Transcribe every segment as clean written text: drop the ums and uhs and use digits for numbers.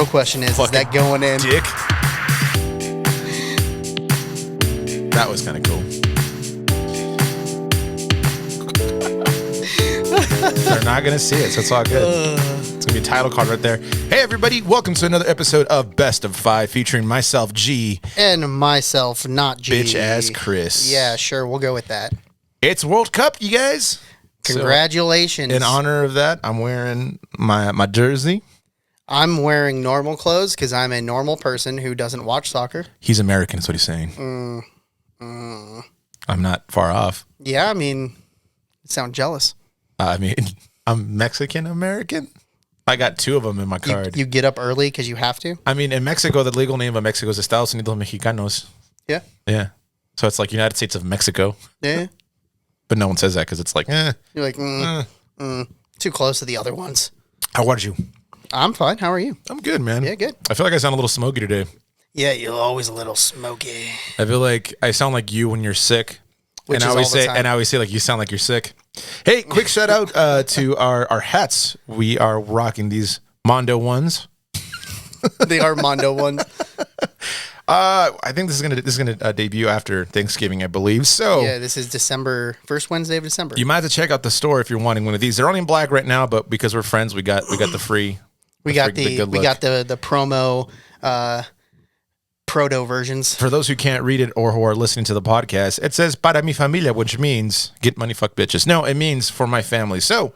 real question is that going in? Dick. That was kind of cool. They're not going to see it, so it's all good. It's going to be a title card right there. Hey, everybody. Welcome to another episode of Best of Five featuring myself, G. And myself, not G. Bitch-ass Chris. Yeah, sure. We'll go with that. It's World Cup, you guys. Congratulations. So, in honor of that, I'm wearing my jersey. I'm wearing normal clothes because I'm a normal person who doesn't watch soccer. He's American, is what he's saying. I'm not far off. Yeah, I mean, you sound jealous. I mean, I'm Mexican-American. I got two of them in my card. You get up early because you have to? I mean, in Mexico, the legal name of Mexico is Estados Unidos Mexicanos. Yeah. Yeah. So it's like United States of Mexico. Yeah. But no one says that because it's like, You're like, too close to the other ones. How are you? I'm fine. How are you? I'm good, man. Yeah, good. I feel like I sound a little smoky today. Yeah, you're always a little smoky. I feel like I sound like you when you're sick. Which and is I always say like you sound like you're sick. Hey, quick shout out to our hats. We are rocking these Mondo ones. They are Mondo ones. I think this is gonna debut after Thanksgiving, I believe. So yeah, this is first Wednesday of December. You might have to check out the store if you're wanting one of these. They're only in black right now, but because we're friends, we got the free. We got the promo proto versions. For those who can't read it or who are listening to the podcast, it says "para mi familia," which means "get money, fuck bitches." No, it means for my family. So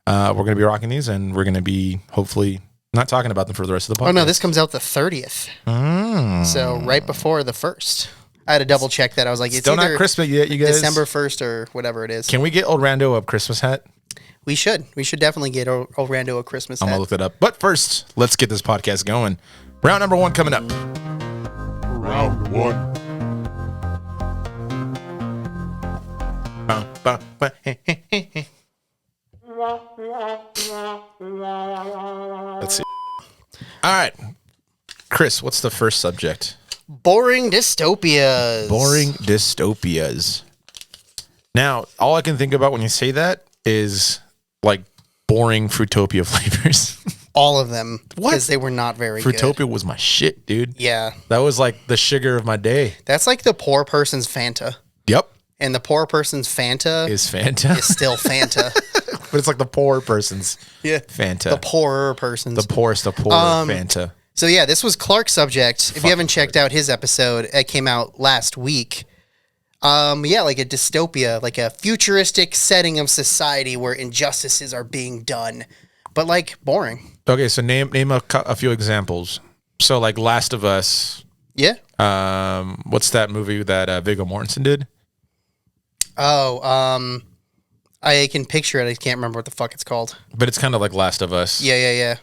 we're gonna be rocking these, and we're gonna be hopefully not talking about them for the rest of the podcast. Oh no, this comes out the 30th. So right before the 1st. I had to double check that. I was like, it's still not Christmas yet, you guys. December 1st or whatever it is. Can we get old Rando a Christmas hat? We should. We should definitely get old Rando a Christmas hat. I'm gonna look that up. But first, let's get this podcast going. Round number 1 coming up. Round one. Let's see. All right. Chris, what's the first subject? Boring dystopias. Boring dystopias. Now, all I can think about when you say that is like boring Fruitopia flavors. All of them. What? Because they were not very good. Fruitopia was my shit, dude. Yeah. That was like the sugar of my day. That's like the poor person's Fanta. Yep. And the poor person's Fanta Is Fanta. is still Fanta. But it's like the poor person's Fanta. The poorer person's. The poorest of poor Fanta. So yeah, this was Clark's subject. If you haven't checked out his episode, it came out last week. Yeah, like a dystopia, like a futuristic setting of society where injustices are being done, but like boring. Okay, so name a few examples. So like Last of Us. Yeah. What's that movie that Viggo Mortensen did? Oh, I can picture it. I can't remember what the fuck it's called. But it's kind of like Last of Us. Yeah.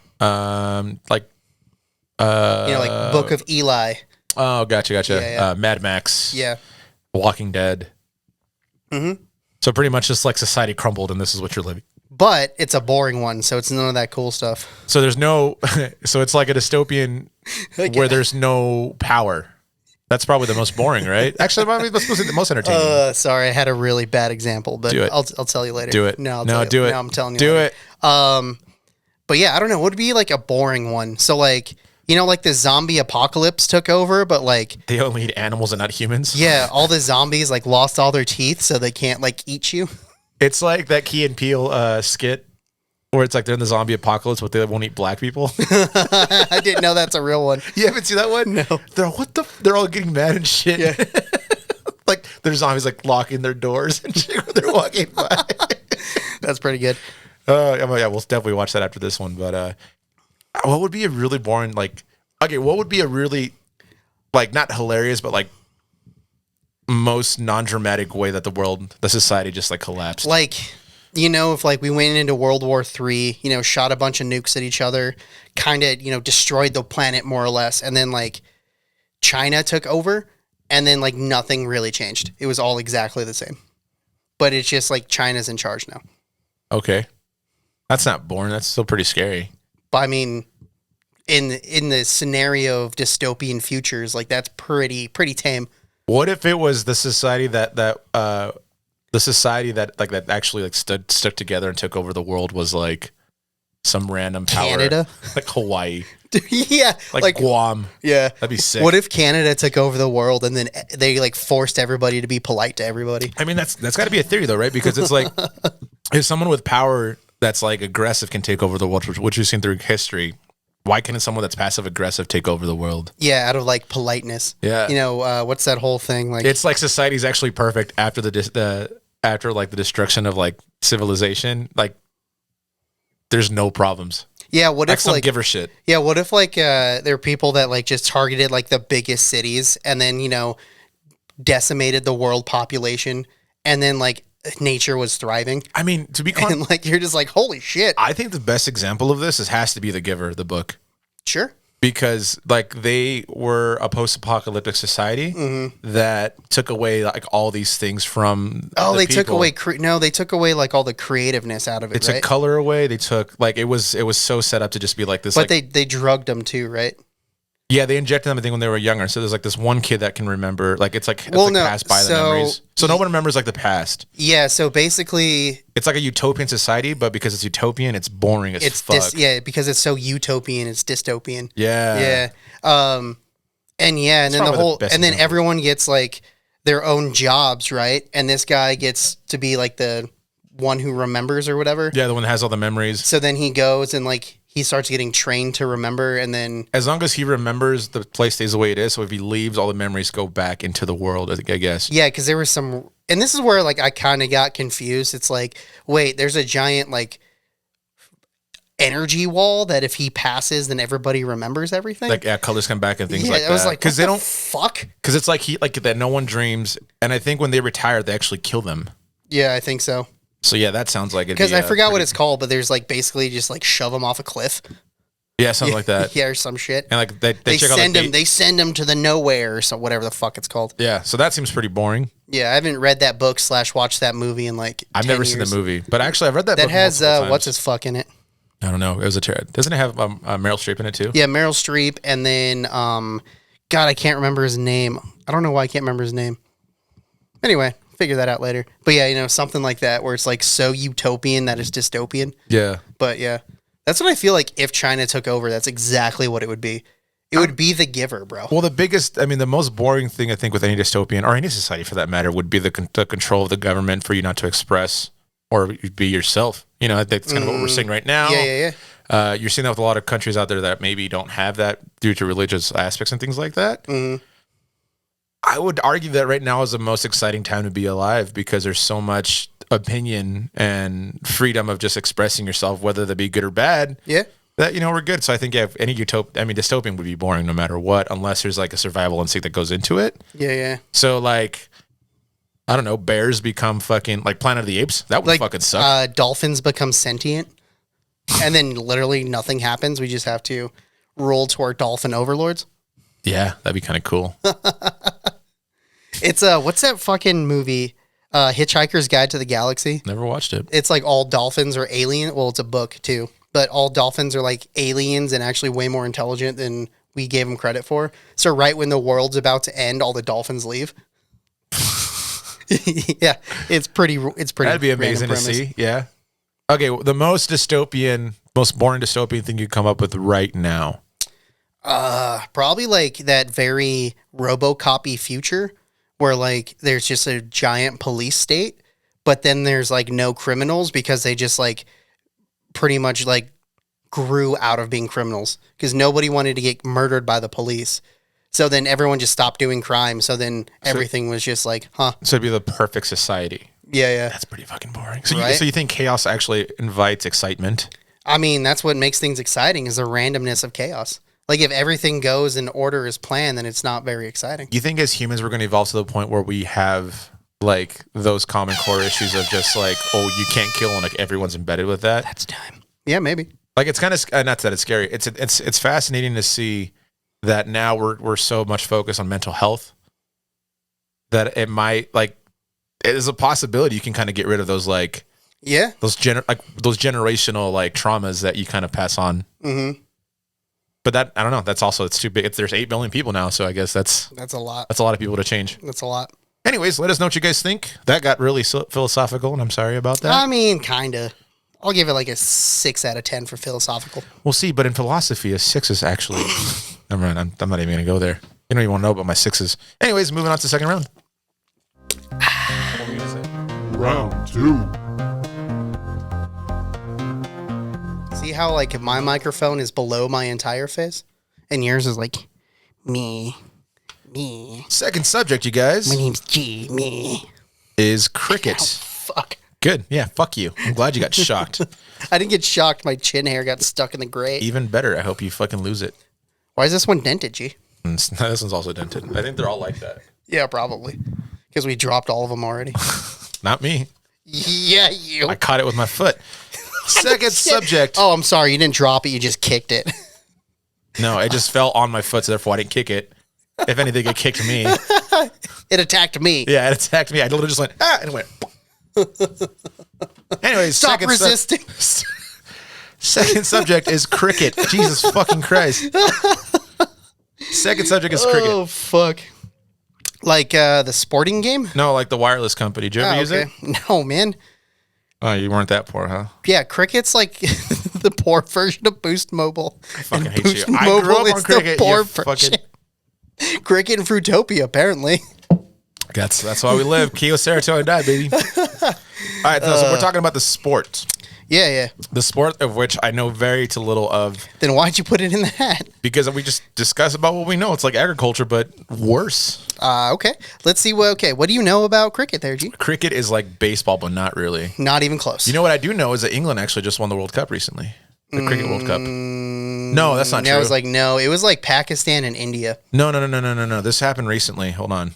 Like like Book of Eli. Oh, gotcha. Yeah. Mad Max. Yeah. Walking Dead. Mm-hmm. So pretty much just like society crumbled and this is what you're living. But it's a boring one, so it's none of that cool stuff. So there's no, so it's like a dystopian where there's no power. That's probably the most boring, right? Actually, that's supposed to be the most entertaining. Sorry, I had a really bad example, but Do it. I'll tell you later. Do it. No, do it. No, I'm telling you. Do later. it. But yeah, I don't know. What would be like a boring one? So like, like the zombie apocalypse took over, but like They only eat animals and not humans. yeah, all the zombies like lost all their teeth, so they can't like eat you. It's like that Key and Peele skit where it's like they're in the zombie apocalypse, but they won't eat black people. I didn't know that's a real one. You haven't seen that one? No. They're all getting mad and shit. Yeah. Like there's zombies like locking their doors and shit when they're walking by. That's pretty good. Yeah, we'll definitely watch that after this one. But what would be a really boring what would be a really like not hilarious, but like most non-dramatic way that the society just like collapsed? Like, if like we went into World War III, shot a bunch of nukes at each other, kind of, destroyed the planet more or less, and then like China took over, and then like nothing really changed. It was all exactly the same. But it's just like China's in charge now. Okay. That's not boring. That's still pretty scary. But I mean, in the scenario of dystopian futures, like that's pretty tame. What if it was the society that actually like stuck together and took over the world was like some random power, Canada, like Hawaii. Yeah, like Guam. yeah, That'd be sick. What if Canada took over the world and then they like forced everybody to be polite to everybody? I mean, that's got to be a theory though, right? Because it's like if someone with power that's like aggressive can take over the world, which we've seen through history. Why can't someone that's passive aggressive take over the world? Yeah, out of like politeness. Yeah. You know, what's that whole thing like? It's like society's actually perfect after after like the destruction of like civilization. Like, there's no problems. Yeah, what Like if some like giver shit. Yeah, what if like there are people that like just targeted like the biggest cities and then, you know, decimated the world population and then like nature was thriving I mean, to be and like you're just like, holy shit. I think the best example of this has to be The Giver, the book. Sure. Because like they were a post-apocalyptic society that took away like all these things from They people. took away they took away like all the creativeness out of it, They took color away. They took like it was so set up to just be like this. But like, they drugged them too, right? yeah, they injected them I think when they were younger. So there's like this one kid that can remember like it's like Well, no, passed by the so- memories. So no one remembers like the past. Yeah, so basically It's like a utopian society, but because it's utopian, it's boring as it's fuck. because it's so utopian, it's dystopian. Yeah. Yeah. And then the probably the whole best and then example. everyone gets like their own jobs, right? And this guy gets to be like the one who remembers or whatever. Yeah, the one that has all the memories. So then he goes and like he starts getting trained to remember and then As long as he remembers, the place stays the way it is. So if he leaves, all the memories go back into the world, I guess. yeah, because there was some and this is where like I kind of got confused. It's like, wait, there's a giant like energy wall that if he passes, then everybody remembers everything. Like, yeah, colors come back and things yeah, like that. I was like, because what they the don't, fuck. because it's like that no one dreams. And I think when they retire, they actually kill them. Yeah, I think so. So yeah, that sounds like it. Because I forgot what it's called, but there's like basically just like shove them off a cliff. Yeah, something like that. Yeah, or some shit. And like they check send out him. They send him to the nowhere or so whatever the fuck it's called. Yeah, so that seems pretty boring. Yeah, I haven't read that book / watched that movie in like. I've 10 never years. seen the movie, but actually I've read that. That book has multiple times. what's his fuck in it? I don't know. It was doesn't it have Meryl Streep in it too? Yeah, Meryl Streep, and then God, I can't remember his name. I don't know why I can't remember his name. Anyway, figure that out later. But yeah, you know, something like that where it's like so utopian that it's dystopian. Yeah. But yeah, that's what I feel like if China took over, that's exactly what it would be. It would be The Giver, bro. Well, the most boring thing I think with any dystopian or any society for that matter would be the control of the government for you not to express or be yourself. You know, that's kind of what we're seeing right now. Yeah. You're seeing that with a lot of countries out there that maybe don't have that due to religious aspects and things like that. I would argue that right now is the most exciting time to be alive because there's so much opinion and freedom of just expressing yourself, whether that be good or bad. Yeah. That, you know, we're good. So I think any dystopian would be boring no matter what, unless there's like a survival instinct that goes into it. Yeah. So like, I don't know, bears become fucking like Planet of the Apes. That would fucking suck. Dolphins become sentient, and then literally nothing happens. We just have to roll to our dolphin overlords. Yeah, that'd be kind of cool. It's what's that fucking movie? Hitchhiker's Guide to the Galaxy. Never watched it. It's like all dolphins are alien. Well, it's a book too, but all dolphins are like aliens and actually way more intelligent than we gave them credit for. So right when the world's about to end, all the dolphins leave. Yeah, it's pretty. That'd be amazing to see. Yeah. Okay, the most boring dystopian thing you come up with right now. Probably like that very RoboCop-y future where like there's just a giant police state, but then there's like no criminals because they just like pretty much like grew out of being criminals because nobody wanted to get murdered by the police. So then everyone just stopped doing crime. So then everything was just like, huh. So it'd be the perfect society. Yeah. That's pretty fucking boring. So, Right? you think chaos actually invites excitement? I mean, that's what makes things exciting is the randomness of chaos. Like if everything goes in order as planned, then it's not very exciting. You think as humans we're going to evolve to the point where we have like those common core issues of just like, oh, you can't kill and like everyone's embedded with that? That's time. Yeah, maybe. Like it's kind of not that it's scary. It's fascinating to see that now we're so much focused on mental health that it might like it is a possibility you can kind of get rid of those like Yeah. those generational like traumas that you kind of pass on. Mm-hmm. But that I don't know. That's also it's too big. There's 8 billion people now, so I guess that's a lot. a lot of people to change. That's a lot. Anyways, let us know what you guys think. That got really philosophical, and I'm sorry about that. I mean, kind of. I'll give it like a 6 out of 10 for philosophical. We'll see, but in philosophy, a 6 is actually... Never mind, I'm not even going to go there. You don't even want to know about my 6s. Anyways, moving on to the second round. What were you going to say? Round 2. See how like my microphone is below my entire face? And yours is like, me. Second subject, you guys, My name's G, me. is cricket. Oh, fuck. Good. Yeah, fuck you. I'm glad you got shocked. I didn't get shocked. My chin hair got stuck in the grate. Even better. I hope you fucking lose it. Why is this one dented, G? And this one's also dented. I think they're all like that. Yeah, probably. Because we dropped all of them already. Not me. Yeah, you. I caught it with my foot. Second subject. Oh, I'm sorry. You didn't drop it. You just kicked it. No, it just fell on my foot, so therefore I didn't kick it. If anything, it kicked me. It attacked me. Yeah, it attacked me. I literally just went, and it went. Anyways, Stop resisting. Second subject is cricket. Jesus fucking Christ. Second subject is cricket. Oh, fuck. Like the sporting game? No, like the wireless company. Did you ever use it? No, man. Oh, you weren't that poor, huh? Yeah, cricket's like the poor version of Boost Mobile. I fucking And hate Boost you. I Mobile grew up is on the cricket. poor You version. fucking... Cricket and Fruitopia, apparently. That's why we live. Kyocera till I die, baby. All right, so we're talking about the sport. Yeah. The sport of which I know very to little of. Then why'd you put it in the hat? Because we just discuss about what we know. It's like agriculture, but worse. Okay. Let's see. What do you know about cricket there, G? Cricket is like baseball, but not really. Not even close. You know what I do know is that England actually just won the World Cup recently. The Cricket World Cup. No, that's not true. I was like, no. It was like Pakistan and India. No. This happened recently. Hold on.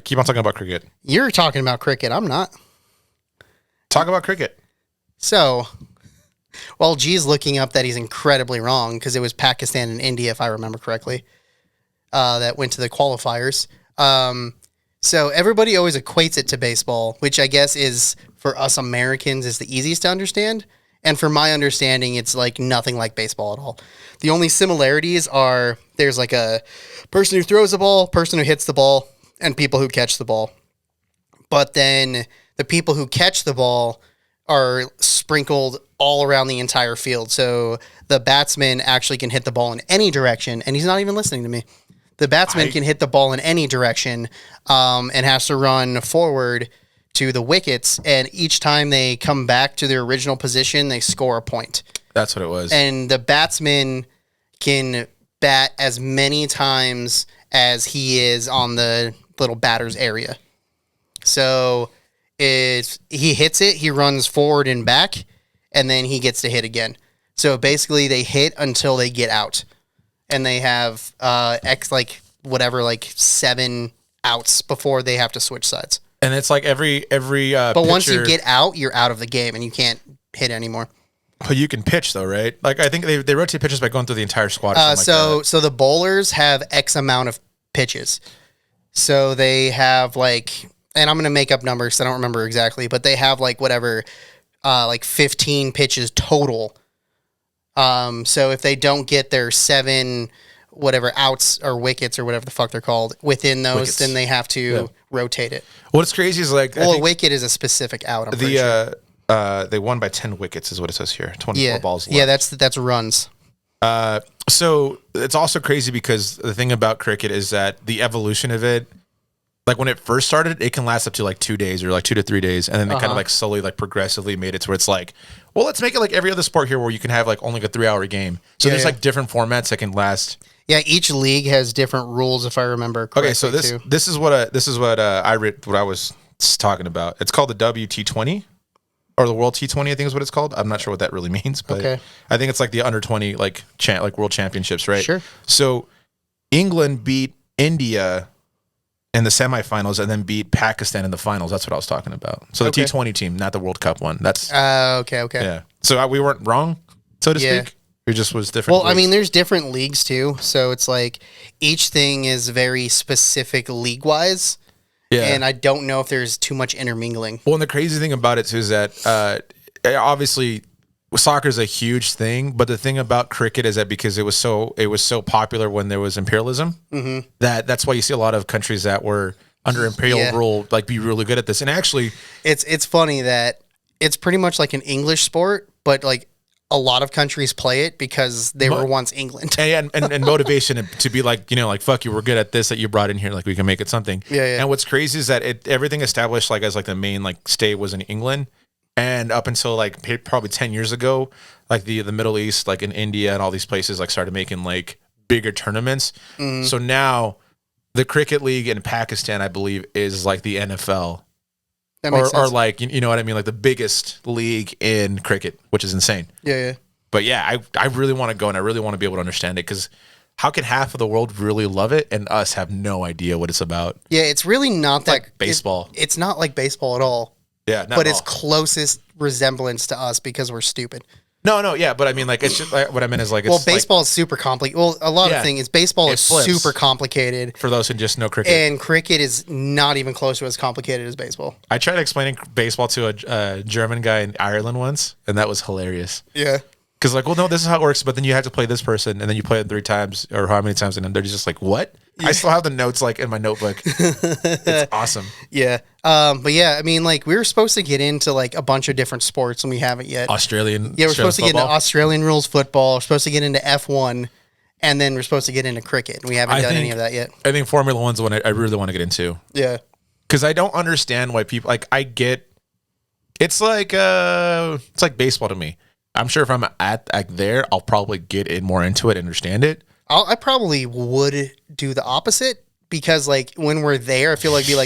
Keep on talking about cricket. You're talking about cricket. I'm not. Talk about cricket. So, well, G's looking up that he's incredibly wrong because it was Pakistan and India, if I remember correctly, that went to the qualifiers. So everybody always equates it to baseball, which I guess is, for us Americans, is the easiest to understand. And for my understanding, it's like nothing like baseball at all. The only similarities are there's like a person who throws the ball, person who hits the ball, and people who catch the ball. But then the people who catch the ball are sprinkled all around the entire field. So the batsman actually can hit the ball in any direction, and he's not even listening to me. The batsman can hit the ball in any direction and has to run forward to the wickets, and each time they come back to their original position, they score a point. That's what it was. And the batsman can bat as many times as he is on the little batter's area. So if he hits it, he runs forward and back, and then he gets to hit again. So basically, they hit until they get out, and they have like 7 outs before they have to switch sides. And it's like every But pitcher, once you get out, you're out of the game, and you can't hit anymore. But you can pitch though, right? Like I think they rotate pitches by going through the entire squad. Or So the bowlers have X amount of pitches. So they have like, and I'm going to make up numbers, I don't remember exactly, but they have like whatever, like 15 pitches total. So if they don't get their 7 whatever outs or wickets or whatever the fuck they're called within those, Wickets. then they have to rotate it. What's crazy is like Well, a wicket is a specific out. I'm pretty sure. They won by 10 wickets is what it says here. 24 balls left. Yeah, that's runs. So it's also crazy because the thing about cricket is that the evolution of it, like when it first started, it can last up to like 2 days or like 2 to 3 days. And then they kind of like slowly, like progressively made it to where it's like, well, let's make it like every other sport here where you can have like only a 3-hour game. So there's like different formats that can last. Yeah, each league has different rules, if I remember correctly. Okay, so this is what I read, what I was talking about. It's called the WT20 or the World T20, I think is what it's called. I'm not sure what that really means, but I think it's like the under 20 like world championships, right? Sure. So England beat India in the semifinals and then beat Pakistan in the finals. That's what I was talking about. So the T20 team, not the World Cup one. That's okay. Yeah. So we weren't wrong, so to speak. It just was different. Well, I mean, there's different leagues too, so it's like each thing is very specific league-wise. Yeah. And I don't know if there's too much intermingling. Well, and the crazy thing about it too is that obviously soccer is a huge thing, but the thing about cricket is that because it was so popular when there was imperialism, that's why you see a lot of countries that were under imperial rule like be really good at this. And actually, it's funny that it's pretty much like an English sport, but like a lot of countries play it because they were once England. and motivation to be like, like, fuck you, we're good at this that you brought in here, like we can make it something. Yeah. And what's crazy is that everything established like as like the main like state was in England, and up until like probably 10 years ago, like the Middle East, like in India and all these places, like started making like bigger tournaments. So now the cricket league in Pakistan, I believe, is like the NFL. That makes sense. Or like, you know what I mean? Like the biggest league in cricket, which is insane. Yeah. But yeah, I really want to go, and I really want to be able to understand it, because how can half of the world really love it and us have no idea what it's about? Yeah, it's really not that like baseball. It's not like baseball at all. Yeah, not but at it's all. closest resemblance to us because we're stupid. No, yeah, but I mean, like, it's just like, what I meant is like, it's baseball is super complicated. Well, a lot of things. Baseball is flips. super complicated. For those who just know cricket. And cricket is not even close to as complicated as baseball. I tried explaining baseball to a German guy in Ireland once, and that was hilarious. Yeah. Because like, well, no, this is how it works, but then you have to play this person, and then you play it 3 times, or how many times, and then they're just like, what? Yeah. I still have the notes like in my notebook. It's awesome. Yeah. But yeah, I mean, like, we were supposed to get into like a bunch of different sports, and we haven't yet. Australian. Yeah, we're supposed to get into Australian rules football. We're supposed to get into F1, and then we're supposed to get into cricket. And we haven't done any of that yet. I think Formula One's the one I really want to get into. Yeah. Because I don't understand why people like. I get. It's like baseball to me. I'm sure if I'm at there, I'll probably get in more into it, understand it. I probably would do the opposite, because like when we're there, I feel like all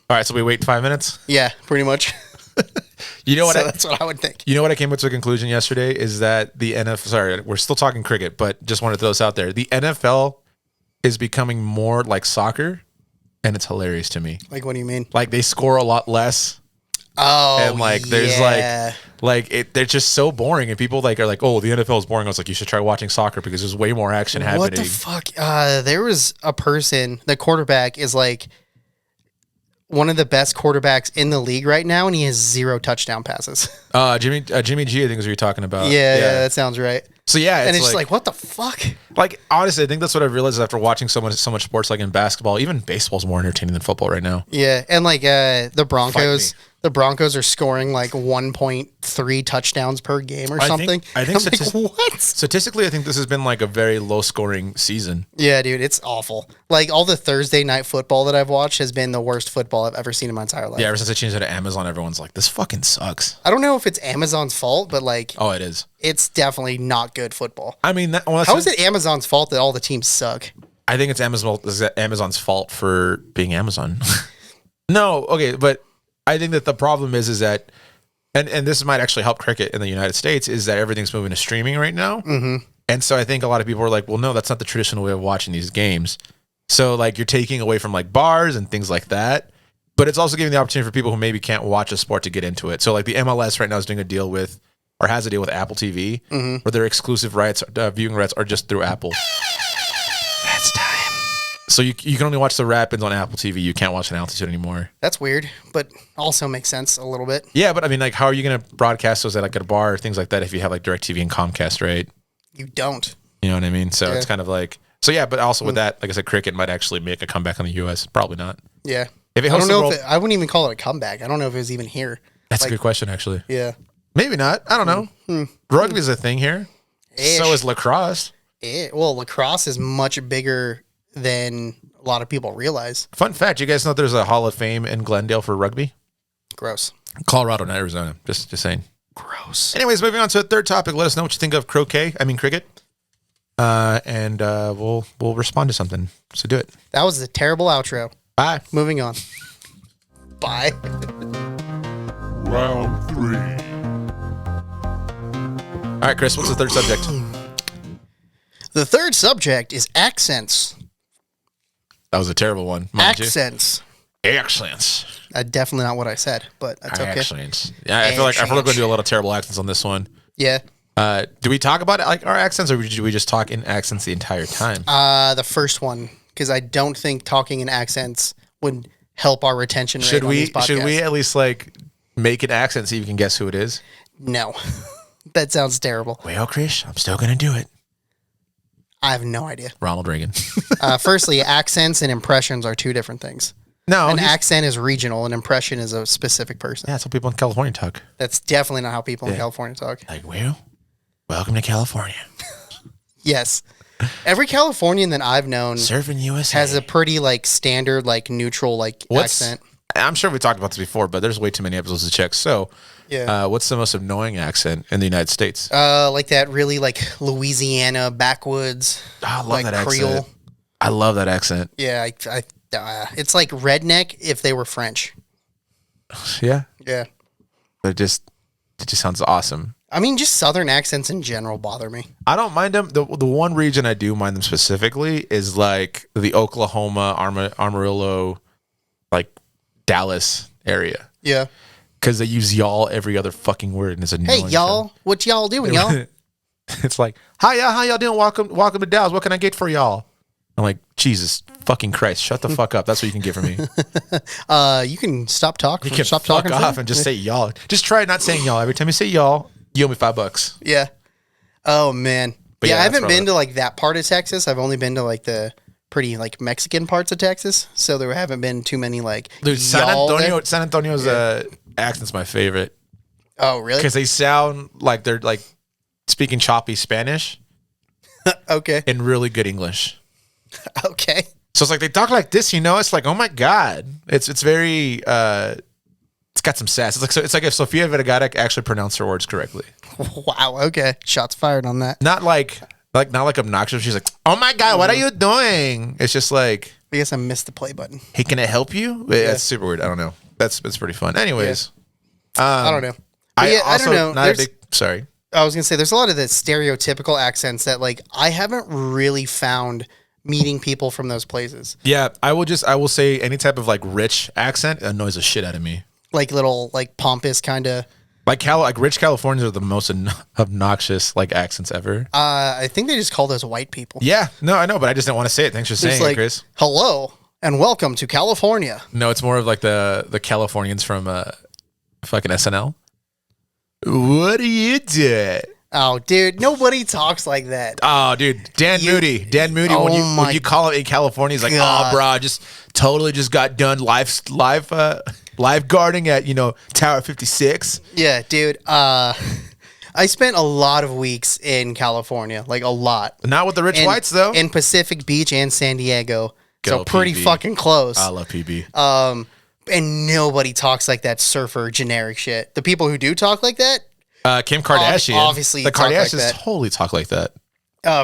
right, so we wait 5 minutes. Yeah, pretty much. You know what? That's what I would think. You know what I came to a conclusion yesterday is that the NFL. Sorry, we're still talking cricket, but just wanted to throw this out there. The NFL is becoming more like soccer, and it's hilarious to me. Like, what do you mean? Like they score a lot less. Oh, and like there's they're just so boring, and people like are like, oh, the NFL is boring. I was like, you should try watching soccer because there's way more action happening. What the fuck? There was a person, the quarterback is like one of the best quarterbacks in the league right now, and he has 0 touchdown passes. Jimmy G, I think is what you're talking about. Yeah, that sounds right. So yeah, and it's just like, what the fuck? Like, honestly, I think that's what I've realized after watching so much sports, like in basketball. Even baseball's more entertaining than football right now. Yeah, and like the Broncos. The Broncos are scoring like 1.3 touchdowns per game or something. I think what? Statistically, I think this has been like a very low scoring season. Yeah, dude, it's awful. Like all the Thursday night football that I've watched has been the worst football I've ever seen in my entire life. Yeah, ever since I changed it to Amazon, everyone's like, this fucking sucks. I don't know if it's Amazon's fault, but like, oh, it is. It's definitely not good football. I mean, how is it Amazon's fault that all the teams suck? I think it's Amazon's fault for being Amazon. No, okay, but I think that the problem is that, and this might actually help cricket in the United States, is that everything's moving to streaming right now. Mm-hmm. And so I think a lot of people are like, well, no, that's not the traditional way of watching these games. So like you're taking away from like bars and things like that. But it's also giving the opportunity for people who maybe can't watch a sport to get into it. So like the MLS right now is doing a deal with, or has a deal with Apple TV, where their exclusive rights, viewing rights are just through Apple. That's time. So you can only watch the Rapids on Apple TV. You can't watch an Altitude anymore. That's weird, but also makes sense a little bit. Yeah, but I mean, like, how are you going to broadcast those at like at a bar or things like that if you have like DirecTV and Comcast, right? You don't. You know what I mean? So it's kind of like, so yeah, but also with that, like I said, cricket might actually make a comeback in the U.S. Probably not. Yeah. If it I don't know I wouldn't even call it a comeback. I don't know if it was even here. That's a good question, actually. Yeah. Maybe not. I don't know. Rugby is a thing here. So is lacrosse. Well, lacrosse is much bigger than a lot of people realize. Fun fact, you guys know there's a Hall of Fame in Glendale for rugby? Gross. Colorado, not Arizona. Just saying. Gross. Anyways, moving on to a third topic. Let us know what you think of cricket. And we'll respond to something. So do it. That was a terrible outro. Bye. Moving on. Bye. Round 3. All right, Chris, what's the third subject? The third subject is accents. That was a terrible one. Accents. Accents. Definitely not what I said, but that's okay. Accents. Yeah, I feel like we're going to do a lot of terrible accents on this one. Yeah. Do we talk about like our accents, or do we just talk in accents the entire time? The first one, because I don't think talking in accents would help our retention rate. Should we at least like make an accent so you can guess who it is? No, that sounds terrible. Well, Chris, I'm still going to do it. I have no idea. Ronald Reagan. Firstly, accents and impressions are two different things. No, An accent is regional. An impression is a specific person. Yeah, that's how people in California talk. That's definitely not how people in California talk. Like, well, welcome to California. Yes. Every Californian that I've known Surfing USA has a pretty like standard, like neutral, like accent. I'm sure we talked about this before, but there's way too many episodes to check. So, what's the most annoying accent in the United States? Like that really like Louisiana backwoods. Oh, I love like that Creole. accent. I love that accent. Yeah, it's like redneck if they were French. Yeah. Yeah. It just sounds awesome. I mean, just Southern accents in general bother me. I don't mind them. The one region I do mind them specifically is like the Oklahoma, Amarillo, like Dallas area. Yeah. Because they use y'all every other fucking word and it's annoying. Hey, y'all. What y'all doing, y'all? It's like, hi, y'all. How y'all doing? Welcome to Dallas. What can I get for y'all? I'm like, Jesus fucking Christ. Shut the fuck up. That's what you can get from me. You can stop talking. You can stop fuck talking off and just say y'all. Just try not saying y'all. Every time you say y'all, you owe me $5. Yeah. Oh, man. But yeah, I that's haven't been relevant. to like that part of Texas. I've only been to like the pretty like Mexican parts of Texas. So there haven't been too many like Dude, y'all there. San Antonio's accent's my favorite. Oh, really? Because they sound like they're like speaking choppy Spanish Okay. in really good English. Okay. So it's like they talk like this, you know. It's like, oh my god, it's very it's got some sass. It's like if Sofia Vergara actually pronounced her words correctly. Wow. Okay. Shots fired on that. Not like obnoxious. She's like, oh my god, what are you doing? It's just like, I guess I missed the play button. hey, can I help you? That's super weird. I don't know. That's pretty fun. Anyways, I don't know. But yeah, I don't know. Not a big, sorry. I was gonna say there's a lot of the stereotypical accents that like I haven't really found meeting people from those places. Yeah, I will say any type of like rich accent annoys the shit out of me. Like little like pompous kind of. Like rich Californians are the most obnoxious like accents ever. I think they just call those white people. Yeah, no, I know, but I just didn't want to say it. Thanks for saying like, it, Chris. Hello and welcome to California. No, it's more of like the Californians from fucking SNL. What are you doing? Oh, dude, nobody talks like that. Oh, dude, Dan Moody. Oh when you call him in California, he's like, God. oh, bro, just totally just got done lifeguarding at Tower 56. Yeah, dude. I spent a lot of weeks in California, like a lot. Not with the rich whites though. In Pacific Beach and San Diego, Go so pretty PB. fucking close. I love PB. And nobody talks like that surfer generic shit. The people who do talk like that, Kim Kardashian. obviously the talk like Kardashians that. totally talk like that.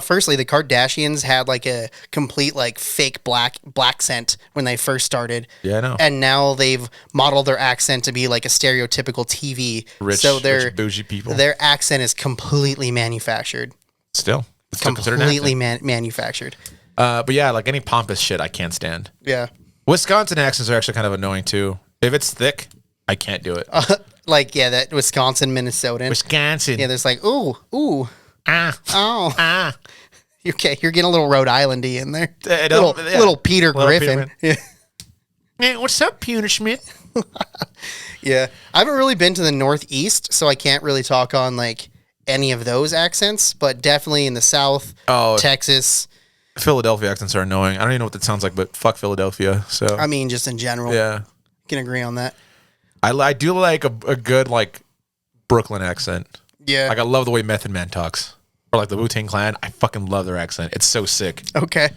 Firstly, the Kardashians had like a complete like fake black accent when they first started. Yeah, I know. And now they've modeled their accent to be like a stereotypical TV. Rich bougie people. Their accent is completely manufactured. It's still considered an Completely accent. manufactured. But yeah, like any pompous shit, I can't stand. Yeah. Wisconsin accents are actually kind of annoying too. If it's thick, I can't do it. Like, yeah, that Wisconsin, Minnesotan. Wisconsin. Yeah, there's like, ooh, oh. Ah. Okay, you're getting a little Rhode Islandy in there. Little Little Peter Griffin. Yeah. Hey, what's up, Peter Schmidt? Yeah. I haven't really been to the Northeast, so I can't really talk on like any of those accents, but definitely in the South, Texas. Philadelphia accents are annoying. I don't even know what that sounds like, but fuck Philadelphia. So I mean, just in general. yeah, Can agree on that. I do like a good like Brooklyn accent. Yeah. Like I love the way Method Man talks, or like the Wu-Tang Clan. I fucking love their accent. It's so sick. Okay.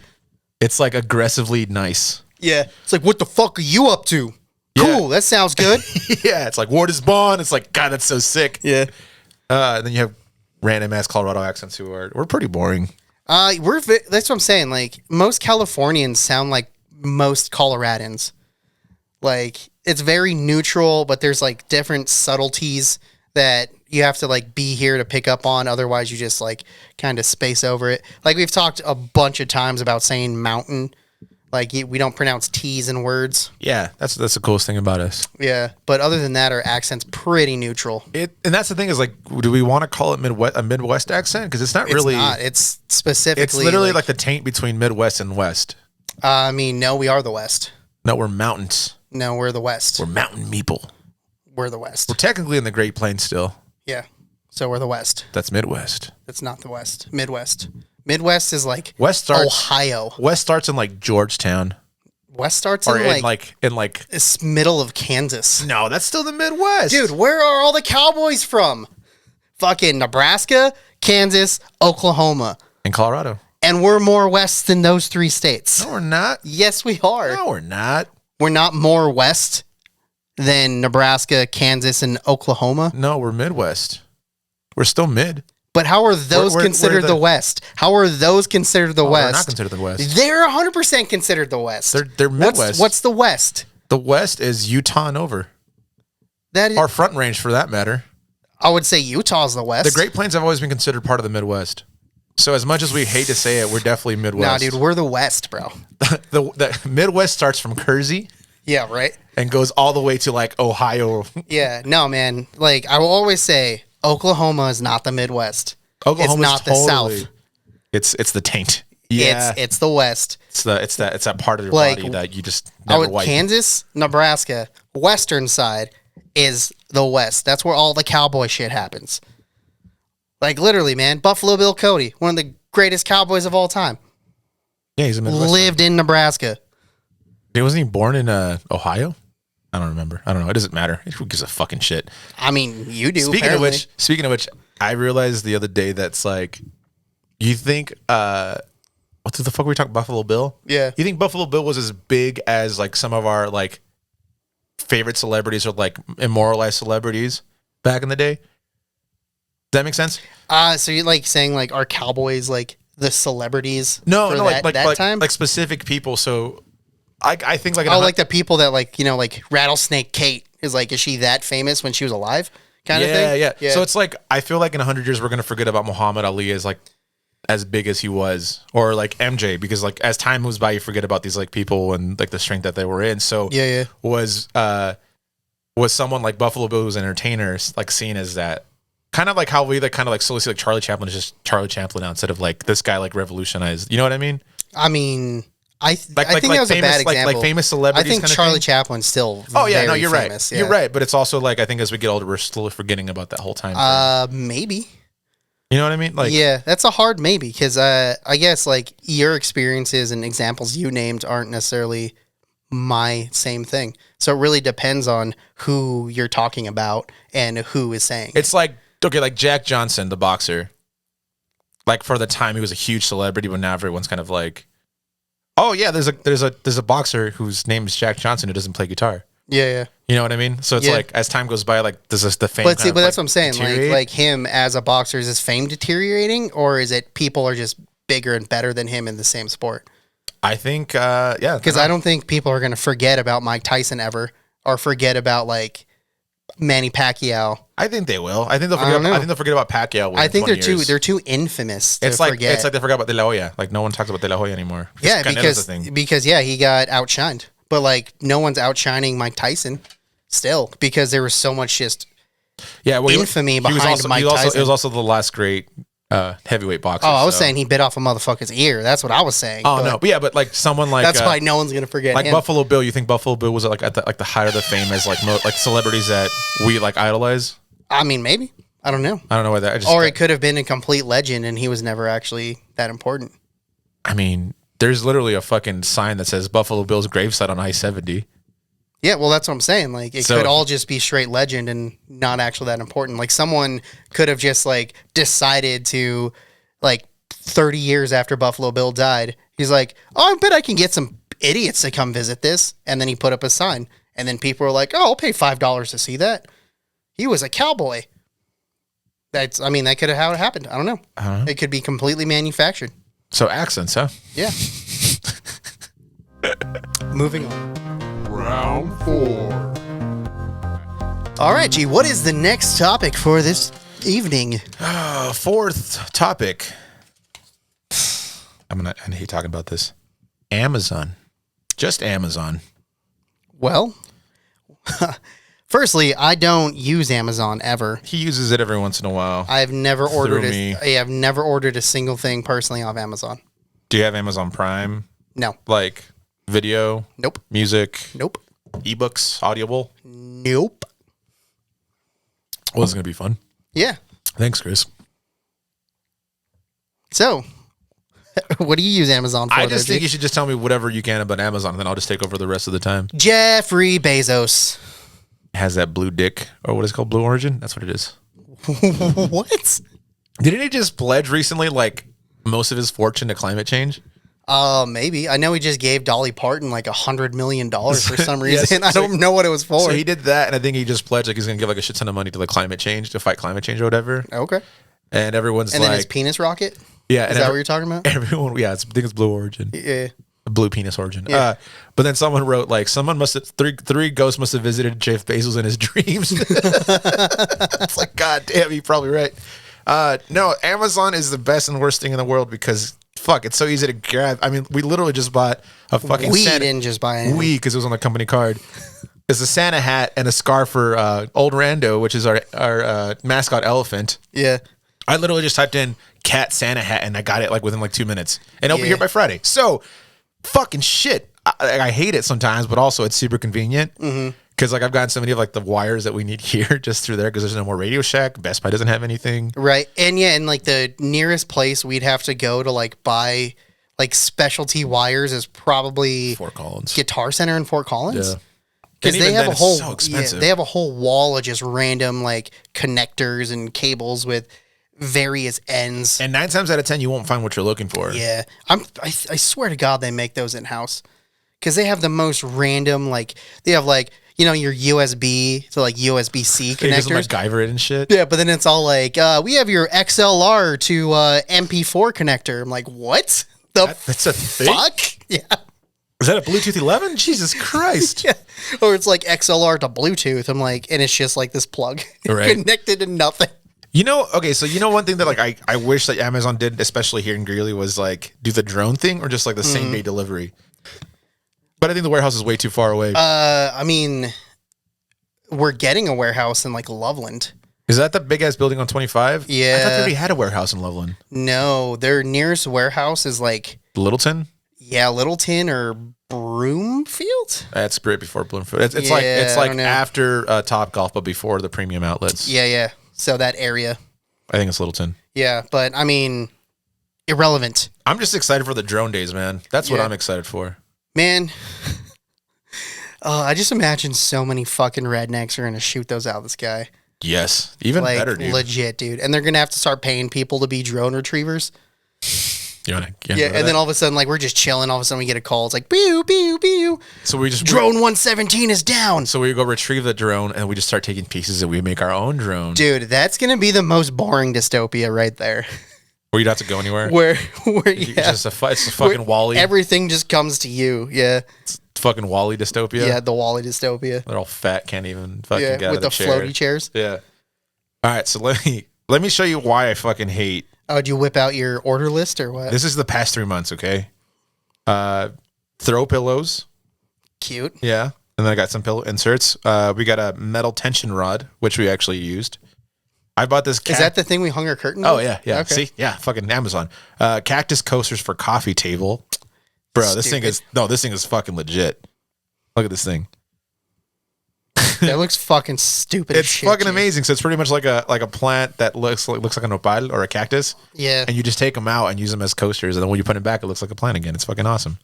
It's like aggressively nice. Yeah. It's like, what the fuck are you up to? Yeah. Cool. That sounds good. Yeah, it's like Ward is Bond. It's like, God, that's so sick. Yeah. And then you have random ass Colorado accents who we're pretty boring. That's what I'm saying. Like, most Californians sound like most Coloradans. Like, it's very neutral, but there's like different subtleties that you have to like be here to pick up on. Otherwise, you just like kind of space over it. Like, we've talked a bunch of times about saying mountain. Like, we don't pronounce T's in words. Yeah, that's the coolest thing about us. Yeah. But other than that, our accent's pretty neutral. And that's the thing is like, do we want to call it a Midwest accent? Because it's not really. It's not. It's specifically. It's literally like the taint between Midwest and West. I mean, no, we are the West. No, we're mountains. No, we're the West. We're mountain meeple. We're the West. We're technically in the Great Plains still. Yeah. So we're the West. That's Midwest. That's not the West. Midwest. Midwest is like West starts Ohio. West starts in like Georgetown. West starts or in like in like it's middle of Kansas. no, that's still the Midwest, Dude, where are all the cowboys from? Fucking Nebraska, Kansas, Oklahoma. in Colorado. And we're more west than those 3 states. No, we're not. Yes, we are. No, we're not. We're not more west than Nebraska, Kansas, and Oklahoma. No, we're Midwest. We're still mid. But how are those We're considered the West? How are those considered the They're West? not considered the West. They're 100% considered the West. They're Midwest. What's the West? The West is Utah and over. That is, Our Front Range, for that matter. I would say Utah's the West. The Great Plains have always been considered part of the Midwest. So as much as we hate to say it, we're definitely Nah, Midwest. dude, we're the West, bro. the Midwest starts from Kersey Yeah, right? and goes all the way to like Ohio. Yeah, no, man. Like, I will always say, Oklahoma is not the Midwest. Oklahoma's It's not the South. It's the taint. Yeah, It's the West. it's that part of your Like, body that you just never wipe. Kansas, Nebraska, western side is the West. That's where all the cowboy shit happens. Like, literally, man. Buffalo Bill Cody, one of the greatest cowboys of all time, Yeah, he's a Midwest. lived in Nebraska. Wasn't he born in Ohio? I don't remember. I don't know. It doesn't matter. Who gives a fucking shit? I mean, you do. Speaking apparently. of which, I realized the other day that's like, you think, what the fuck were we talking? Buffalo Bill? Yeah. You think Buffalo Bill was as big as like some of our like favorite celebrities or like immortalized celebrities back in the day? Does that make sense? So you're like saying like are cowboys like the celebrities? No, for no, that time. like specific people. So I think like, Like the people that like like Rattlesnake Kate is like, is she that famous when she was alive? Kind of thing. Yeah. So it's like I feel like in 100 years we're gonna forget about Muhammad Ali as like as big as he was, or like MJ, because like as time moves by you forget about these like people and like the strength that they were in. So was someone like Buffalo Bill who's an entertainer like seen as that, kind of like how we like kind of like slowly see like Charlie Chaplin is just Charlie Chaplin now instead of like this guy like revolutionized. You know what I mean? I mean, I think that was famous, a bad example. like famous celebrities. I think kind of Charlie thing. Chaplin's still. Oh yeah, very no, you're famous, right. You're right, but it's also like I think as we get older, we're slowly forgetting about that whole time. Maybe. You know what I mean? Like, yeah, that's a hard maybe because I guess like your experiences and examples you named aren't necessarily my same thing. So it really depends on who you're talking about and who is saying. it's like okay, like Jack Johnson, the boxer. Like for the time, he was a huge celebrity, but now everyone's kind of like, oh yeah, there's a boxer whose name is Jack Johnson who doesn't play guitar. Yeah. You know what I mean? So it's like as time goes by, like this is the fame. But kind of, that's like, what I'm saying. deteriorate. Like him as a boxer, is his fame deteriorating, or is it people are just bigger and better than him in the same sport? I think, yeah, Because I don't think people are going to forget about Mike Tyson ever, or forget about like Manny Pacquiao. I think they will. I think they'll I forget. don't know. I think they'll forget about Pacquiao. I think they're 20 years. they're too infamous to It's like forget. it's like they forgot about De La Hoya. Like no one talks about De La Hoya anymore. Yeah, Canelo's a because he got outshined, but like no one's outshining Mike Tyson still because there was so much just well, infamy behind Mike Tyson. It was also the last great heavyweight boxer. Oh, I was so. saying he bit off a motherfucker's ear. That's what I was saying. Oh no, but yeah, but like someone like that's why no one's gonna forget like him. Buffalo Bill. You think Buffalo Bill was like at the height of the fame as like like celebrities that we like idolize? I mean, maybe. I don't know. I don't know why that. Or it could have been a complete legend and he was never actually that important. I mean, there's literally a fucking sign that says Buffalo Bill's gravesite on I-70. Yeah, well, that's what I'm saying. Like, it So- could all just be straight legend and not actually that important. Like, someone could have just, like, decided to, like, 30 years after Buffalo Bill died, he's like, oh, I bet I can get some idiots to come visit this. And then he put up a sign. And then people were like, oh, I'll pay $5 to see that. He was a cowboy. That could have how it happened. I don't know. It could be completely manufactured. So accents, huh? Yeah. Moving on. Round 4. Oh. All right, G, what is the next topic for this evening? Fourth topic. I hate talking about this. Amazon. Just Amazon. Well, firstly, I don't use Amazon ever. He uses it every once in a while. I've never ordered me. I've never ordered a single thing personally off Amazon. Do you have Amazon Prime? No. Like video, Nope. music, Nope. ebooks, Audible? Nope. Well, this is going to be fun. Yeah. Thanks, Chris. So, What do you use Amazon for? I just there, think Jake? you should just tell me whatever you can about Amazon, and then I'll just take over the rest of the time. Jeffrey Bezos. Has that blue dick, or what is it called, Blue Origin? That's what it is. What? Didn't he just pledge recently, like, most of his fortune to climate change? Maybe. I know he just gave Dolly Parton like $100 million for some Yes, reason. I don't know what it was for. So he did that, and I think he just pledged like he's gonna give like a shit ton of money to like climate change, to fight climate change or whatever. Okay. And everyone's And like, then his penis rocket? yeah, Is that what you're talking about? Everyone, yeah, I think it's Blue Origin, Yeah. Blue Penis Origin. Yeah. But then someone wrote like someone must have three ghosts must have visited Jeff Bezos in his dreams. It's like, God damn, you're probably right. No, Amazon is the best and worst thing in the world because fuck, it's so easy to grab. I mean, we literally just bought a fucking We Santa, didn't just buy anything. because it was on the company card. It's a Santa hat and a scarf for Old Rando, which is our mascot elephant. Yeah. I literally just typed in cat Santa hat and I got it like within like 2 minutes, and it'll be Yeah. here by Friday. So fucking shit. I hate it sometimes, but also it's super convenient because like I've gotten so many of like the wires that we need here just through there because there's no more Radio Shack. Best Buy doesn't have anything. Right. And yeah, and like the nearest place we'd have to go to like buy like specialty wires is probably Fort Collins. Guitar Center in Fort Collins. Yeah. Because And they even have then, a it's whole so expensive. they have a whole wall of just random like connectors and cables with various ends. And 9 times out of 10, you won't find what you're looking for. Yeah, I swear to God they make those in house because they have the most random like they have like you know your USB to like USB C They just connectors. MacGyver it and shit. Yeah, but then it's all like we have your XLR to MP4 connector. I'm like, what the That's a thing? fuck? Yeah. Is that a Bluetooth 11? Jesus Christ. Yeah. Or it's like XLR to Bluetooth. I'm like, and it's just like this plug Right. connected to nothing. You know, okay, so you know one thing that like I wish that Amazon did, especially here in Greeley, was like do the drone thing or just like the same day delivery. But I think the warehouse is way too far away. I mean, we're getting a warehouse in like Loveland. Is that the big ass building on 25? Yeah. I thought they already had a warehouse in Loveland. No, their nearest warehouse is like, Littleton? yeah, Littleton or Broomfield. That's right before Bloomfield. It's like Yeah, it's I like don't know. after Top Golf, but before the premium outlets. Yeah, yeah. So that area. I think it's Littleton. Yeah, but I mean, irrelevant. I'm just excited for the drone days, man. That's what Yeah. I'm excited for. Man, I just imagine so many fucking rednecks are going to shoot those out of the sky. Yes. Even Like, better, dude. legit, dude. And they're going to have to start paying people to be drone retrievers. You wanna Yeah, and then all of a sudden, like, we're just chilling. All of a sudden, we get a call. It's like, pew, pew, pew. so we just Drone 117 is down. So we go retrieve the drone and we just start taking pieces and we make our own drone. Dude, that's going to be the most boring dystopia right there. Where you don't have to go anywhere. where It's yeah, just it's a fucking where Wally. everything just comes to you. Yeah. Fucking Wally dystopia. Yeah, the Wally dystopia. They're all fat, can't even fucking Yeah, get out with of the the chair. floaty chairs. Yeah. All right, so let me show you why I fucking hate. Oh, did you whip out your order list or what? This is the past 3 months, okay? Throw pillows. Cute. Yeah. And then I got some pillow inserts. We got a metal tension rod, which we actually used. I bought this. Is that the thing we hung our curtain Oh with? yeah, yeah. Okay. See, yeah, fucking Amazon. Cactus coasters for coffee table. Bro, this thing is fucking legit. Look at this thing. That looks fucking stupid. It's as shit, fucking dude. amazing. So it's pretty much like a plant that looks like a nopal or a cactus, Yeah. and you just take them out and use them as coasters, and then when you put them back, it looks like a plant again. It's fucking awesome.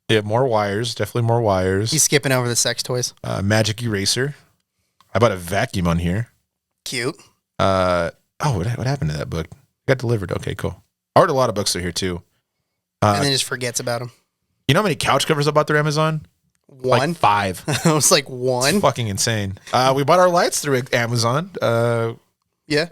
Yeah, more wires. Definitely more wires. He's skipping over the sex toys. Magic eraser. I bought a vacuum on here. Cute. What happened to that book? Got delivered. Okay, cool. I ordered a lot of books through here too. And then just forgets about him. You know how many couch covers I bought through Amazon? One. Like 5. I was like, one. It's fucking insane. We bought our lights through Amazon. Yeah.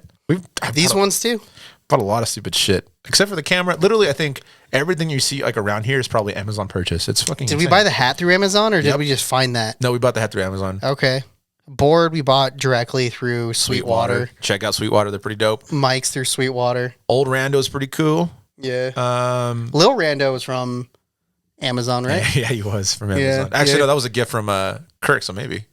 I've These bought ones too. bought a lot of stupid shit, except for the camera. Literally, I think everything you see like around here is probably Amazon purchase. It's fucking. Did we insane. buy the hat through Amazon or did Yep. we just find that? No, we bought the hat through Amazon. Okay. Board we bought directly through Sweetwater. Check out Sweetwater. They're pretty dope. Mike's through Sweetwater. Old Rando's pretty cool. Yeah. Um, Lil Rando was from Amazon, right? yeah, he was from Yeah, Amazon. Actually, yeah. no, that was a gift from Kirk. So maybe.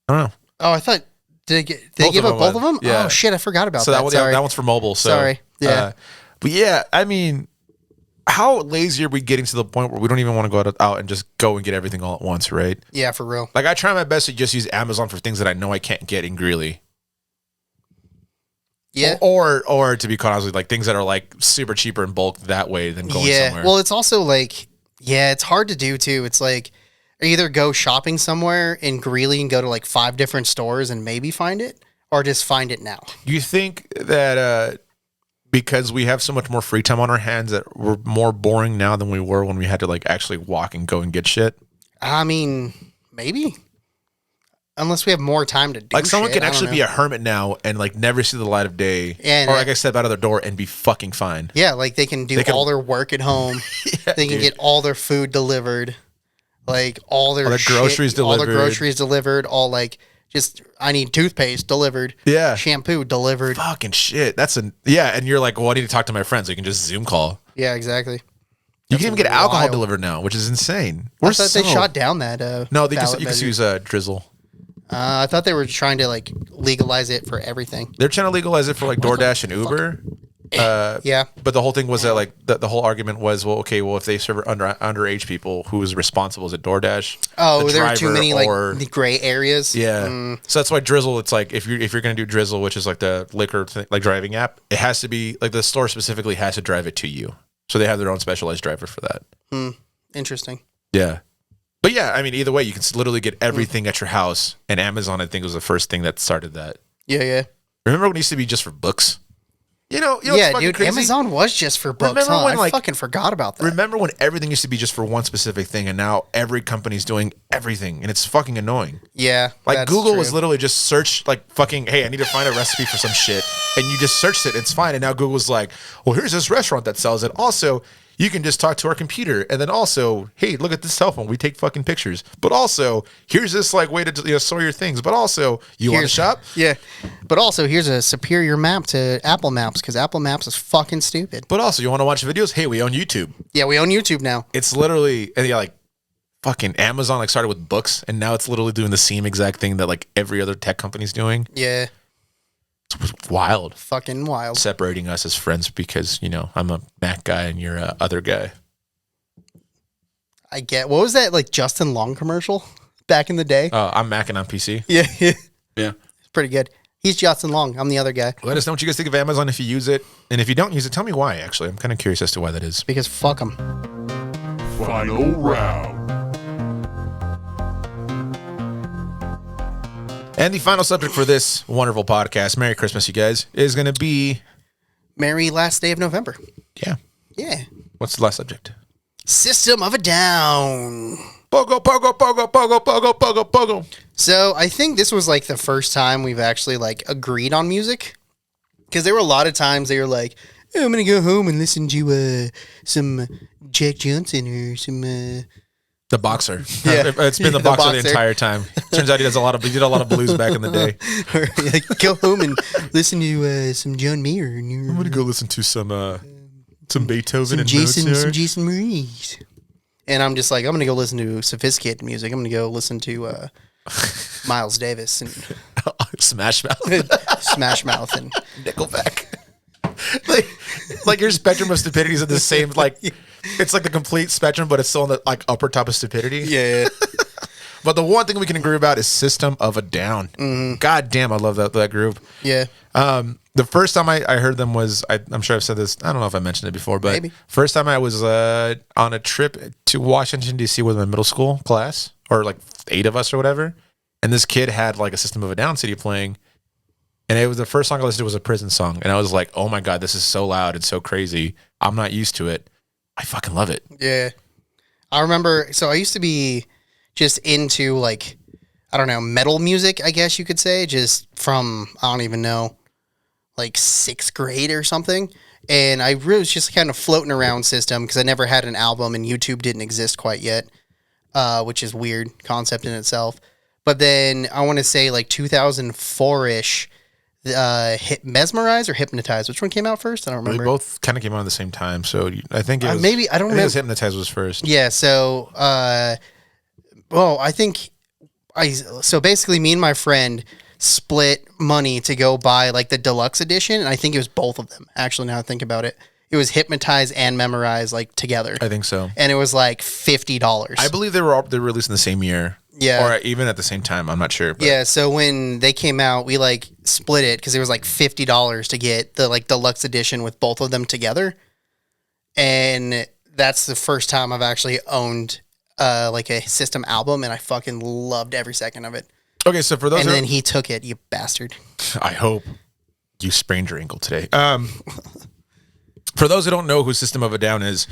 I don't know. Oh, I thought did they Both give of up them both of were. them? Yeah. Oh shit, I forgot about So that. Sorry. that one's for mobile. So, Sorry. Yeah. But yeah, I mean, how lazy are we getting to the point where we don't even want to go out and just go and get everything all at once, right? Yeah, for real. Like I try my best to just use Amazon for things that I know I can't get in Greeley. Yeah. Or to be quite honest with you, like things that are like super cheaper in bulk that way than going somewhere. Well, it's also like, it's hard to do too. It's like either go shopping somewhere in Greeley and go to like 5 different stores and maybe find it, or just find it now. Do you think that because we have so much more free time on our hands that we're more boring now than we were when we had to like actually walk and go and get shit? I mean, maybe. Unless we have more time to do like someone shit, can actually be a hermit now and like never see the light of day, and, or like I step out of their door and be fucking fine. Yeah, like they can do all their work at home. They can get all their food delivered, like all their groceries delivered. All their groceries delivered. All like just I need toothpaste delivered. Yeah, shampoo delivered. Fucking shit. And you're like, well, I need to talk to my friends. So you can just Zoom call. Yeah, exactly. You can even get alcohol delivered now, which is insane. I thought they shot down that. No, you can use drizzle. I thought they were trying to like legalize it for everything. They're trying to legalize it for like DoorDash and Uber. Yeah. But the whole thing was that like the whole argument was, well, okay, well, if they serve underage people, who is responsible? Is it DoorDash? Oh, there are too many like the gray areas. Yeah. So that's why Drizzle. It's like if you're gonna do Drizzle, which is like the liquor like driving app, it has to be like the store specifically has to drive it to you. So they have their own specialized driver for that. Interesting. Yeah. But yeah, I mean, either way, you can literally get everything at your house. And Amazon, I think, was the first thing that started that. Yeah. Remember when it used to be just for books? Yeah, dude. Crazy? Amazon was just for books. Remember when, I fucking forgot about that. Remember when everything used to be just for one specific thing, and now every company's doing everything, and it's fucking annoying. Yeah, like Google was literally just search like fucking, hey, I need to find a recipe for some shit, and you just searched it, it's fine. And now Google's like, well, here's this restaurant that sells it. Also, you can just talk to our computer, and then also, hey, look at this cell phone. We take fucking pictures. But also, here's this like way to store your things. But also, you want to shop? Yeah. But also, here's a superior map to Apple Maps because Apple Maps is fucking stupid. But also, you want to watch videos? Hey, we own YouTube. Yeah, we own YouTube now. It's literally like fucking Amazon like started with books, and now it's literally doing the same exact thing that like every other tech company's doing. Yeah. It's wild. Fucking wild. Separating us as friends because, I'm a Mac guy and you're a other guy. I get. What was that, like, Justin Long commercial back in the day? I'm Mac and I'm PC. Yeah. Yeah. It's pretty good. He's Justin Long. I'm the other guy. Let us know what you guys think of Amazon if you use it. And if you don't use it, tell me why, actually. I'm kind of curious as to why that is. Because fuck them. Final round. And the final subject for this wonderful podcast, Merry Christmas, you guys, is going to be... Merry last day of November. Yeah. Yeah. What's the last subject? System of a Down. Pogo, pogo, pogo, pogo, pogo, pogo, pogo. So I think this was like the first time we've actually like agreed on music. Because there were a lot of times they were like, oh, I'm going to go home and listen to some Jack Johnson or some... The boxer. Yeah. It's been the boxer the entire time. Turns out he did a lot of blues back in the day. Or like, go home and listen to some John Mayer. I'm gonna go listen to some Beethoven some and Jason, Mozart. some Jason Mraz. And I'm just like, I'm gonna go listen to sophisticated music. I'm gonna go listen to Miles Davis and Smash Mouth, Smash Mouth, and Nickelback. like your spectrum of stupidity is in the same it's like the complete spectrum, but it's still on the like upper top of stupidity. Yeah. But the one thing we can agree about is System of a Down. Mm-hmm. God damn, I love that group. Yeah. The first time I heard them was I'm sure I've said this. I don't know if I mentioned it before, but maybe. First time I was on a trip to Washington D.C. with my middle school class, or like 8 of us or whatever, and this kid had like a System of a Down CD playing. And it was the first song I listened to was a Prison song. And I was like, oh my God, this is so loud. It's so crazy. I'm not used to it. I fucking love it. Yeah. I remember, so I used to be just into like, I don't know, metal music, I guess you could say, just from, I don't even know, like 6th grade or something. And I really was just kind of floating around System because I never had an album and YouTube didn't exist quite yet, which is weird concept in itself. But then I want to say like 2004-ish, Mesmerize or Hypnotize? Which one came out first? I don't remember. They both kind of came out at the same time, so I think it was maybe I don't remember. Hypnotize was first. Yeah. So, so basically, me and my friend split money to go buy like the deluxe edition, and I think it was both of them. Actually, now I think about it, it was Hypnotize and Memorize like together. I think so, and it was like $50. I believe they were released in the same year. Yeah. Or even at the same time. I'm not sure. But. Yeah, so when they came out, we like split it because it was like $50 to get the like deluxe edition with both of them together. And that's the first time I've actually owned like a System album, and I fucking loved every second of it. Okay, so for those, and then he took it, you bastard. I hope you sprained your ankle today. For those who don't know who System of a Down is,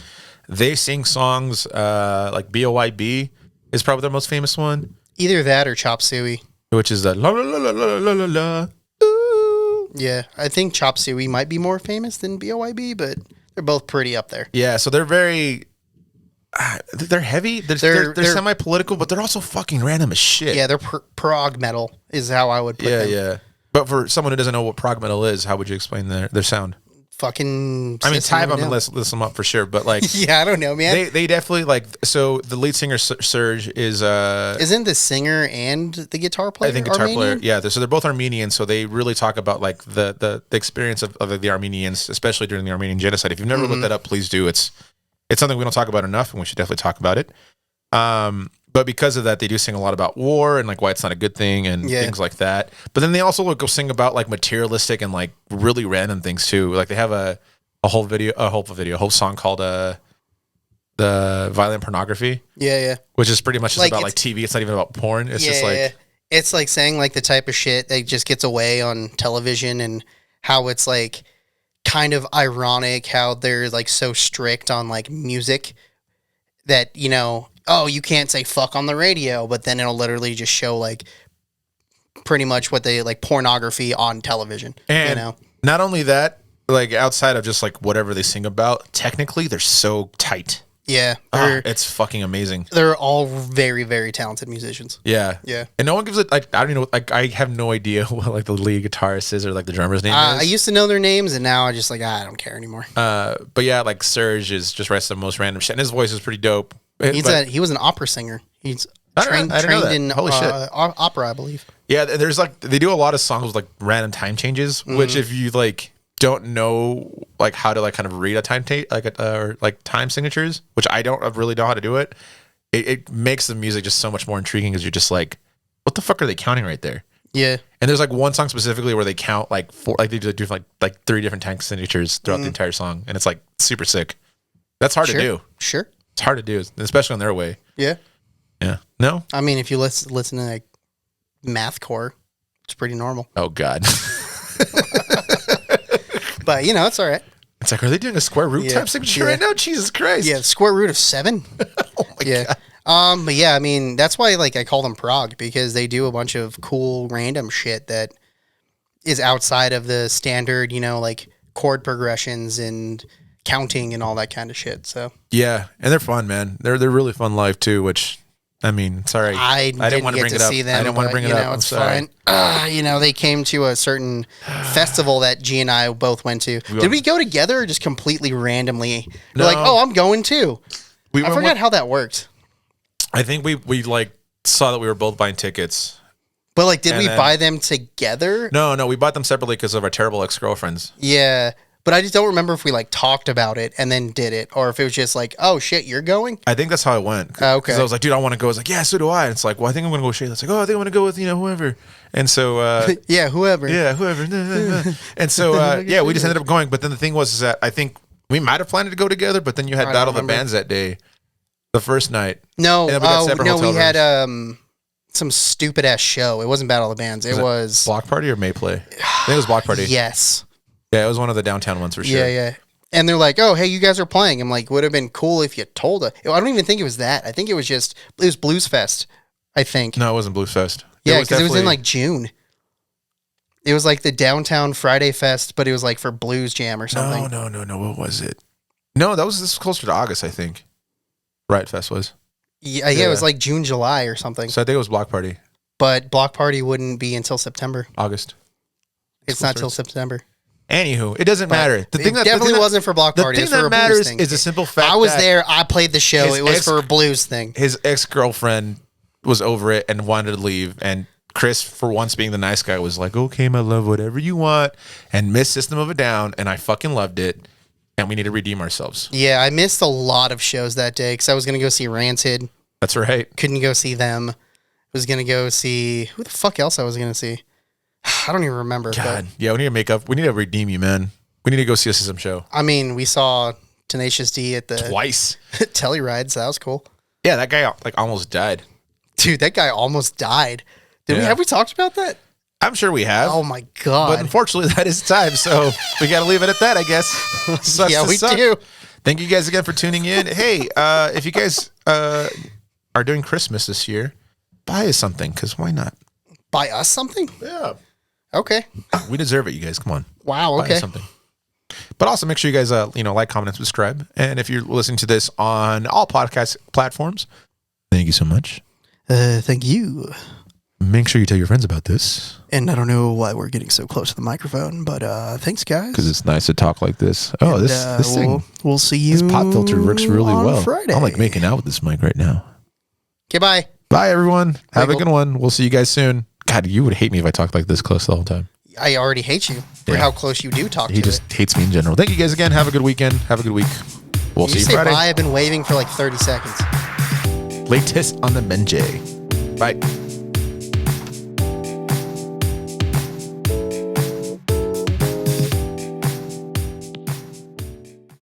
they sing songs like BOYB is probably their most famous one. Either that or Chop Suey, which is the la la la la la la la. Ooh. Yeah, I think Chop Suey might be more famous than BOYB, but they're both pretty up there. Yeah, so they're very. They're heavy. They're semi-political, but they're also fucking random as shit. Yeah, they're prog metal is how I would put them. Yeah. But for someone who doesn't know what prog metal is, how would you explain their sound? Fucking. I mean, type them and list them up for sure. But like, yeah, I don't know, man. They definitely like. So the lead singer Serge is. Isn't the singer and the guitar player? I think guitar Armenian? player. Yeah, so they're both Armenian. So they really talk about like the experience of the Armenians, especially during the Armenian genocide. If you've never looked that up, please do. It's something we don't talk about enough, and we should definitely talk about it. But because of that, they do sing a lot about war and like why it's not a good thing and things like that. But then they also go sing about like materialistic and like really random things too. Like they have a whole song called the Violent Pornography. Yeah. Which is pretty much just about like TV. It's not even about porn. It's just like it's like saying like the type of shit that just gets away on television and how it's like kind of ironic how they're like so strict on like music that, you know, oh, you can't say fuck on the radio, but then it'll literally just show like pretty much what they like pornography on television. And you know, not only that, like outside of just like whatever they sing about, technically they're so tight. Yeah, it's fucking amazing. They're all very, very talented musicians. Yeah, and no one gives it like I don't even know. Like I have no idea what like the lead guitarist is or like the drummer's name is. I used to know their names, and now I just like I don't care anymore. But yeah, like Serge is just writes the most random shit, and his voice is pretty dope. He was an opera singer. He's trained in opera, I believe. Yeah, there's like they do a lot of songs with like random time changes, which if you like don't know like how to like kind of read a time or like time signatures, which I don't really know how to do it. It makes the music just so much more intriguing because you're just like, what the fuck are they counting right there? Yeah. And there's like one song specifically where they count like four, like they do like 3 different time signatures throughout the entire song, and it's like super sick. That's hard to do. Sure. It's hard to do, especially on their way. Yeah. Yeah. No? I mean, if you listen to like mathcore, it's pretty normal. Oh, God. But, you know, it's all right. It's like, are they doing a square root time signature right now? Jesus Christ. Yeah, square root of 7. Oh, my God. But yeah, I mean, that's why like I call them prog, because they do a bunch of cool random shit that is outside of the standard, you know, like chord progressions and counting and all that kind of shit. So yeah, and they're fun, man. They're really fun live too, which I mean, sorry. I didn't want to bring it up. I didn't want to bring it up. It's fine. You know, they came to a certain festival that G and I both went to. Did we go together or just completely randomly? We're like, oh, I'm going too. I forgot how that worked. I think we like saw that we were both buying tickets. But like, did we buy them together? No, we bought them separately because of our terrible ex-girlfriends. Yeah. But I just don't remember if we like talked about it and then did it, or if it was just like, oh shit, you're going? I think that's how it went. Okay. Because I was like, dude, I want to go. I was like, yeah, so do I. And it's like, well, I think I'm going to go with Shay. It's like, oh, I think I'm going to go with, you know, whoever. And so, yeah, whoever. Yeah, whoever. And so, yeah, we just ended up going. But then the thing was is that I think we might have planned to go together, but then you had Battle of the Bands that day, the first night. No, we had some stupid ass show. It wasn't Battle of the Bands. It was Block Party or May Play. I think it was Block Party. Yes. Yeah, it was one of the downtown ones for sure. Yeah. And they're like, oh, hey, you guys are playing. I'm like, would have been cool if you told us. I don't even think it was that. I think it was Blues Fest, I think. No, it wasn't Blues Fest. Yeah, because it was in like June. It was like the downtown Friday Fest, but it was like for Blues Jam or something. No. What was it? No, this was closer to August, I think. Riot Fest was. Yeah, it was like June, July or something. So I think it was Block Party. But Block Party wouldn't be until September. August. It's not till September. Anywho, it doesn't matter. The thing definitely wasn't for Block Party. The thing that matters is the simple fact I was there. I played the show. It was for a blues thing. His ex-girlfriend was over it and wanted to leave. And Chris, for once being the nice guy, was like, okay, my love, whatever you want. And missed System of a Down. And I fucking loved it. And we need to redeem ourselves. Yeah, I missed a lot of shows that day because I was going to go see Rancid. That's right. Couldn't go see them. Was gonna go see who the fuck else I was gonna see. I don't even remember. God, yeah, we need to make up. We need to redeem you, man. We need to go see a system show. I mean, we saw Tenacious D at the Twice. Telluride, so that was cool. Yeah, that guy like almost died. Dude, that guy almost died. Have we talked about that? I'm sure we have. Oh my god! But unfortunately, that is time, so we got to leave it at that, I guess. Sucks yeah, to we suck. do. Thank you guys again for tuning in. Hey, if you guys are doing Christmas this year, buy us something, because why not? Buy us something? Yeah. Okay. We deserve it, you guys. Come on. Wow. Buy Okay. us something. But also make sure you guys, like, comment, and subscribe. And if you're listening to this on all podcast platforms, thank you so much. Thank you. Make sure you tell your friends about this. And I don't know why we're getting so close to the microphone, but thanks, guys. Because it's nice to talk like this. Oh, And, this thing. We'll see you. This pop filter works really on well. Friday. I'm like making out with this mic right now. Okay, bye. Bye, everyone. Have a Wiggle. good one. We'll see you guys soon. God, you would hate me if I talked like this close the whole time. I already hate you for Yeah. how close you do talk He to just it. hates me in general. Thank you guys again. Have a good weekend. Have a good week. We'll You see you say Friday. bye. I've been waiting for like 30 seconds. Latest on the Menjay. Bye.